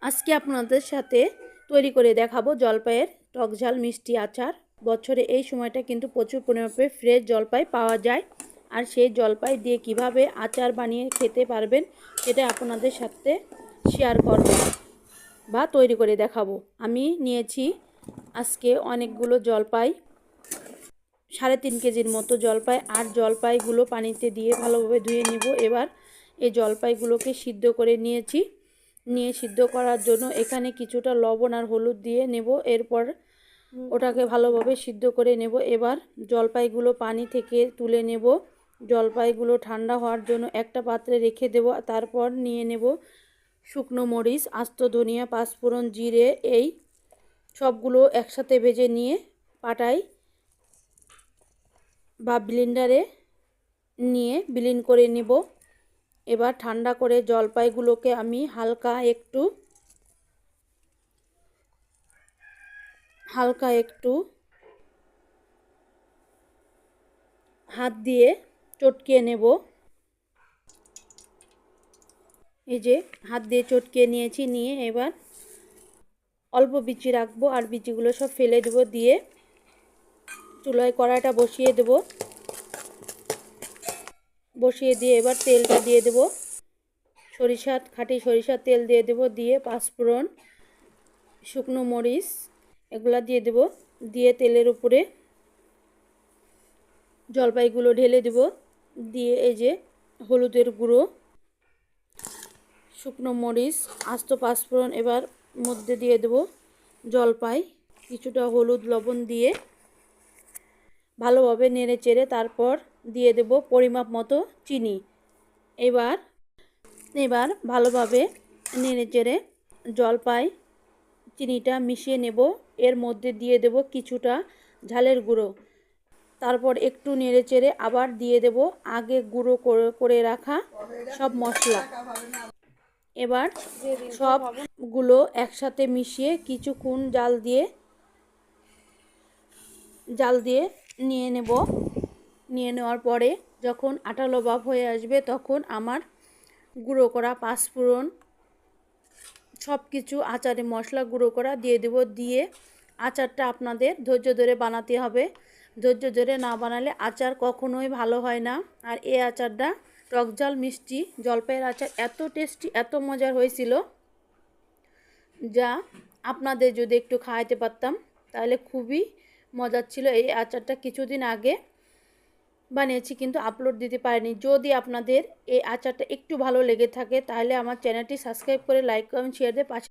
আজকে আপনাদের সাথে তৈরি করে দেখাবো জলপাইয়ের টক ঝাল মিষ্টি আচার। বছরে এই সময়টা কিন্তু প্রচুর পরিমাণে ফ্রেশ জলপাই পাওয়া যায়, আর সেই জলপাই দিয়ে কিভাবে আচার বানিয়ে খেতে পারবেন সেটা আপনাদের সাথে শেয়ার করব বা তৈরি করে দেখাবো। আমি নিয়েছি আজকে অনেকগুলো জলপাই, 3.5 কেজির মতো জলপাই, আর জলপাইগুলো পানিতে দিয়ে ভালোভাবে ধুয়ে নেব। এবার এই জলপাইগুলোকে সিদ্ধ করে নিয়েছি। নিয়ে সিদ্ধ করার জন্য এখানে কিছুটা লবণ আর হলুদ দিয়ে নেব। এরপর ওটাকে ভালোভাবে সিদ্ধ করে নেব। এবার জলপাইগুলো পানি থেকে তুলে নেব। জলপাইগুলো ঠান্ডা হওয়ার জন্য একটা পাত্রে রেখে দেব। তারপর নিয়ে নেব শুকনো মরিচ, আস্ত ধনিয়া, পাঁচফোড়ন, জিরে, এই সবগুলো একসাথে ভেজে নিয়ে পাটায় বা ব্লেন্ডারে নিয়ে ব্লেন্ড করে নেব। এবার ঠান্ডা করে জলপাইগুলোকে আমি হালকা একটু হাত দিয়ে চটকিয়ে নেব। এই যে হাত দিয়ে চটকিয়ে নিয়েছি। নিয়ে এবার অল্প বিচি রাখবো, আর বিচিগুলো সব ফেলে দেবো। দিয়ে চুলায় কড়াইটা বসিয়ে দেব। বসিয়ে দিয়ে এবার তেলটা দিয়ে দেব। খাঁটি সরিষার তেল দিয়ে দেব। দিয়ে পাঁচফোড়ন, শুকনো মরিচ এগুলা দিয়ে দেব। দিয়ে তেলের উপরে জলপাইগুলো ঢেলে দেব। দিয়ে এই যে হলুদের গুঁড়ো, শুকনো মরিচ, আস্ত পাঁচফোড়ন, এবার মধ্যে দিয়ে দেব জলপাই, কিছুটা হলুদ লবণ দিয়ে ভালোভাবে নেড়ে চেড়ে তারপর দিয়ে দেব পরিমাপ মতো চিনি। এবার ভালোভাবে নেড়ে চেড়ে জলপাই চিনিটা মিশিয়ে নেব। এর মধ্যে দিয়ে দেব কিছুটা ঝালের গুঁড়ো। তারপর একটু নেড়ে চেড়ে আবার দিয়ে দেব আগে গুঁড়ো করে রাখা সব মশলা। এবার সবগুলো একসাথে মিশিয়ে কিছুক্ষণ জাল দিয়ে নিয়ে নেব। নিয়ে নেওয়ার পরে যখন আঠালো ভাব হয়ে আসবে তখন আমার গুঁড়ো করা পাঁচফোড়ন সব কিছু আচারে মশলা গুঁড়ো করা দিয়ে দেব। দিয়ে আচারটা আপনাদের ধৈর্য ধরে বানাতে হবে। ধৈর্য ধরে না বানালে আচার কখনোই ভালো হয় না। আর এই আচারটা টক ঝাল মিষ্টি জলপাইয়ের আচার এত টেস্টি, এত মজার হয়েছিল, যা আপনাদের যদি একটু খাওয়াতে পারতাম তাহলে খুবই মজার ছিল। এই আচারটা কিছুদিন আগে বানিয়েছি কিন্তু আপলোড দিতে পারিনি। যদি আপনাদের এই আচারটা একটু ভালো লেগে থাকে তাহলে আমার চ্যানেলটি সাবস্ক্রাইব করে লাইক কমেন্ট শেয়ার দিয়ে পাশে